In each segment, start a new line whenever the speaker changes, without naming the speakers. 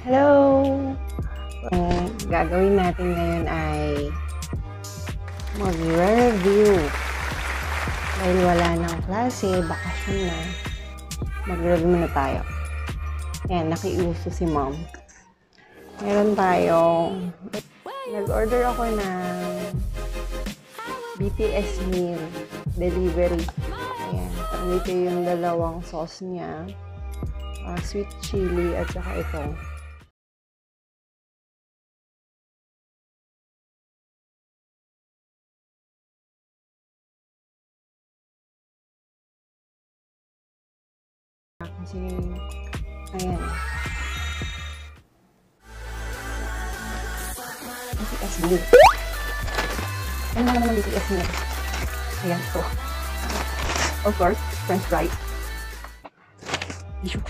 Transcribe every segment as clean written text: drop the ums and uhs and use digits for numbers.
Hello! Ang gagawin natin ngayon ay mag-review. Dahil wala ng klase, bakasyon na, mag-review muna tayo. Ayan, nakiuso si mom. Meron tayong, nag-order ako ng BTS meal delivery. Ayan, dito yung dalawang sauce niya. Sweet chili at saka ito. Kasi, ayan. BTS meal. Ano naman ang BTS meal? Ayan, so. Of course, french fries. Tissue.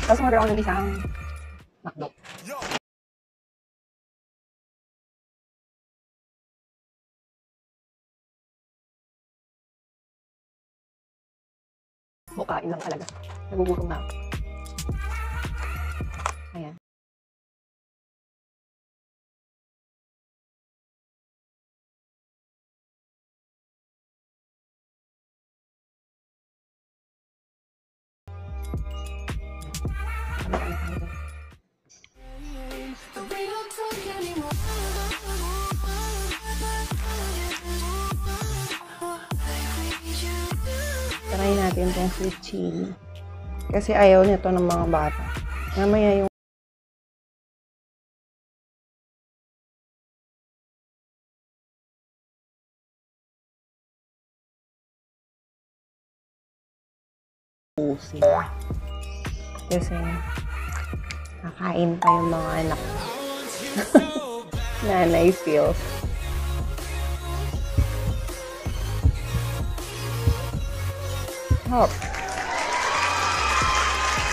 Tapos order ako ng isang McDo. Bukain lang talaga. Nagugutom na ako. Ayan. Try natin itong sweet chili. Kasi ayaw nito ng mga bata. Mamaya yung pusin. Kasi kakain pa yung mga anak. Nanay feels. Hop.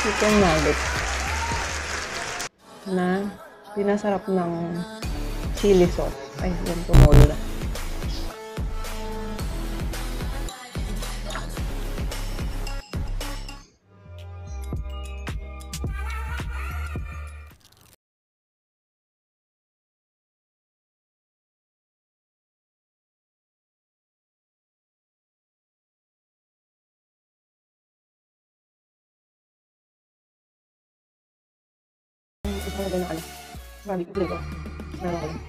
Chicken nuggets na pinasarap ng chili sauce. Ay, yan tumulo na. Ito na din ako. Grabe ko ito. Meron ko lang.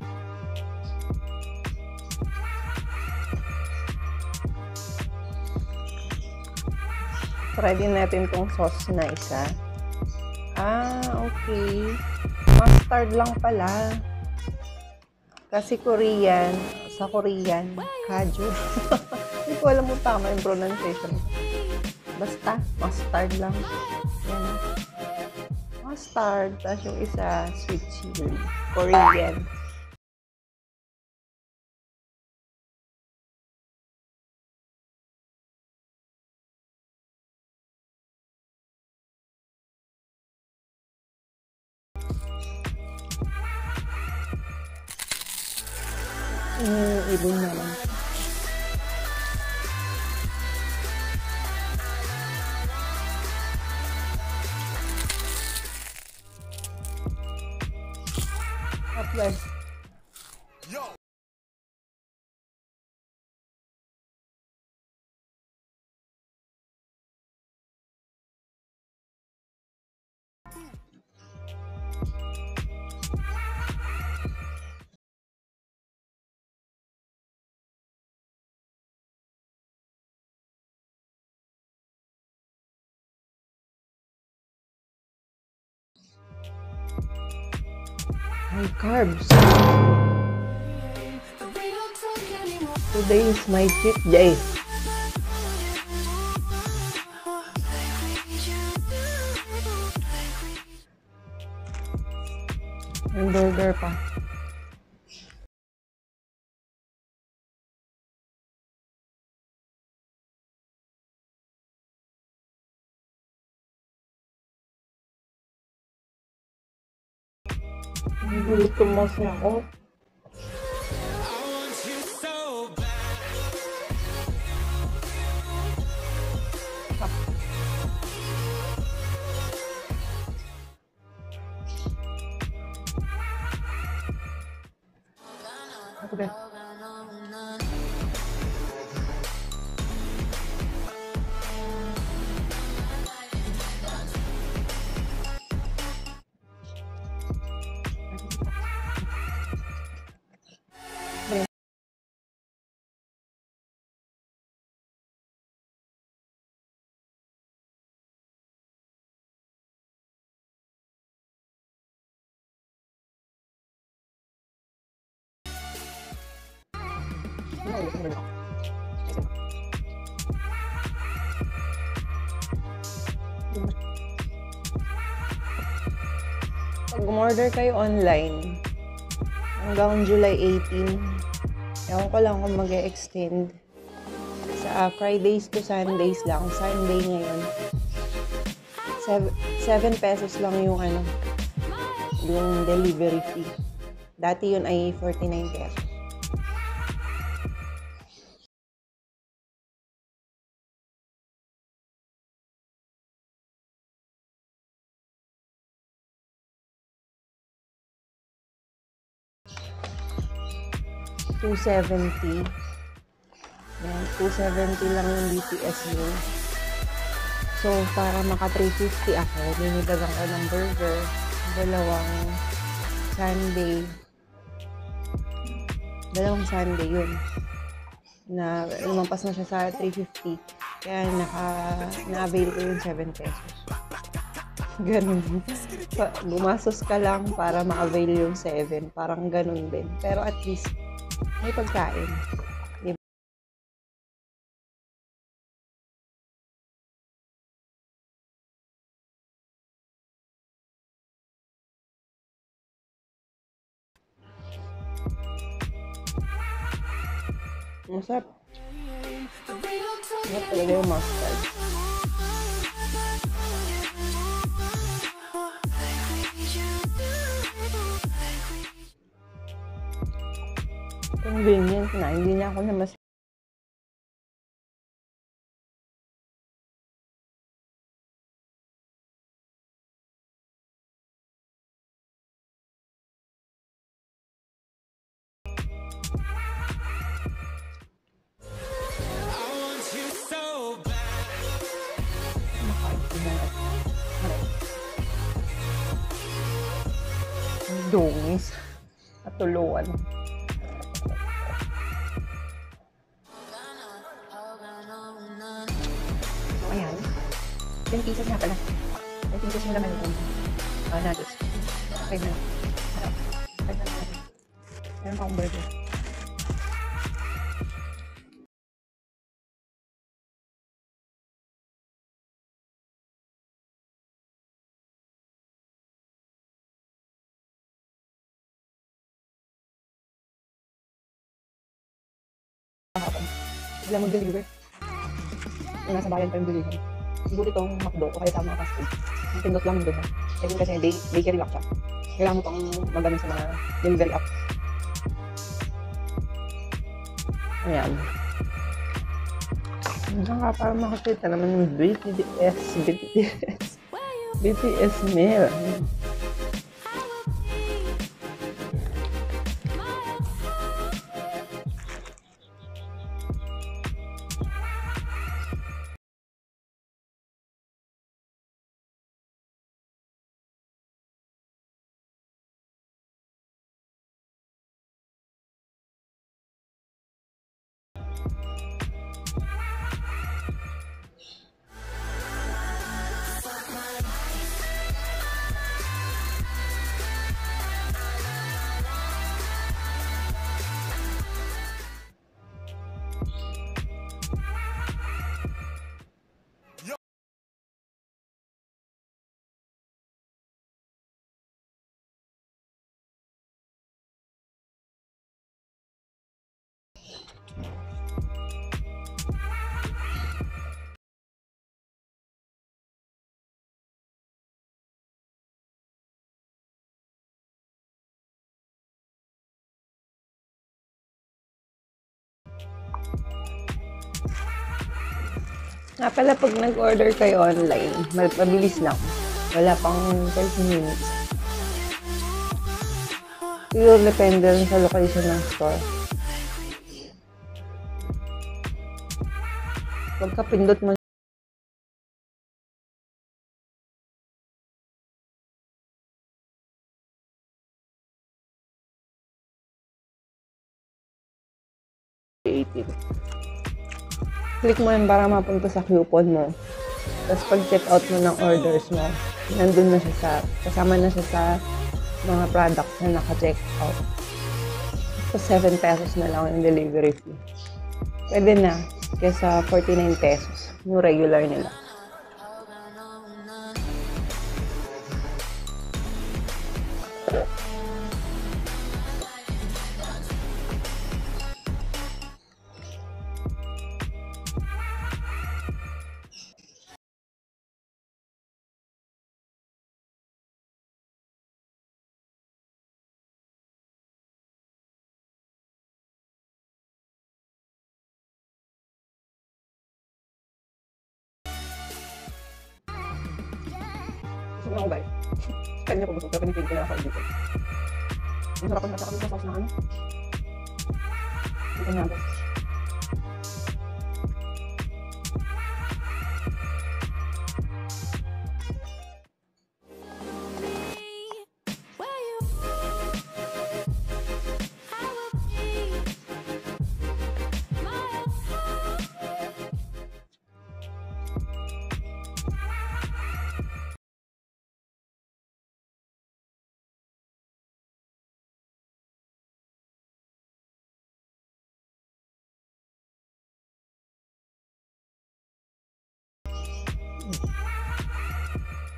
Try din natin itong sauce na isa. Okay. Mustard lang pala. Kasi Korean. Sa Korean, kaju. Hindi ko alam kung tama yung pronunciation. Basta, mustard lang. Yan. Mustard, tapos yung isa, sweet chili. Korean. Ibon naman. Apply. High carbs. Today is my cheat day. May burger pa. Gutom mo siya ako. Okay. Pag umorder kayo online, hanggang July 18, ewan ko lang kung mag-e-extend. Sa Fridays to Sundays lang. Sunday ngayon. 7 pesos lang yung yung delivery fee. Dati yun ay 49 pesos. $270. Yan, $270 lang yung BTS meal. So, para maka $350 ako, binidagan ko ng burger, dalawang sundae yun. Na lumampas na siya sa $350. Kaya na-avail ko yung 7 pesos. Ganun. Gumastos ka lang para ma-avail yung 7. Parang ganun din. Pero at least, may pagkain. Diba? Masarap. Masarap talaga yung mustard. Convenient na. Hindi niya ako namas. Dungis. At tuluan. Ayan. 10 pieces na pala. 10 pieces na naman yung nuggets. Okay na. Okay na natin. Meron pa akong burger. Wala mag-deliver. Yung nasa bayan pa yung deliver. Siguro itong McDo o kaya sa mga fast food. Ang pindot lang doon. Kasi bakery lock siya. Kailangan mo pang maganon sa mga delivery apps. Ayan. Hanggang ka para makakita naman yung BTS meal. Nga pala, pag nag-order kayo online, mabilis lang. Wala pang 30 minutes. Siguro depende sa location ng store. Pagkapindot mo creative. Click mo yun para mapunta sa coupon mo. Tapos pag check out mo ng orders mo, nandun na siya kasama na siya sa mga products na naka-check out. So, 7 pesos na lang yung delivery fee. Pwede na, kesa 49 pesos, yung regular nila. Gusto mo guys. Kanya ko gusto, pero pinipig ko na ako dito. Ang sarap na sa sauce na ano. Ito na guys.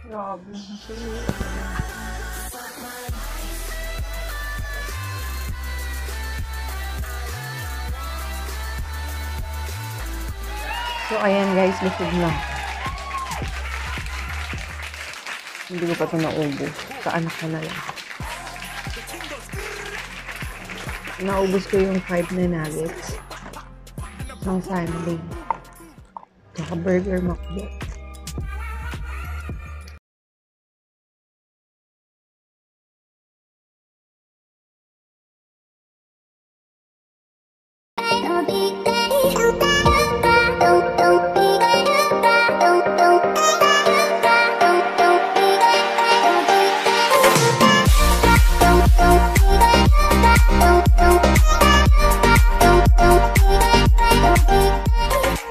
Grabe. So, ayan guys, busog na. Hindi ko pa ito naubos. Saan ka na lang. Naubos ko yung 5 na nuggets ng Sunday. Tsaka burger McDo.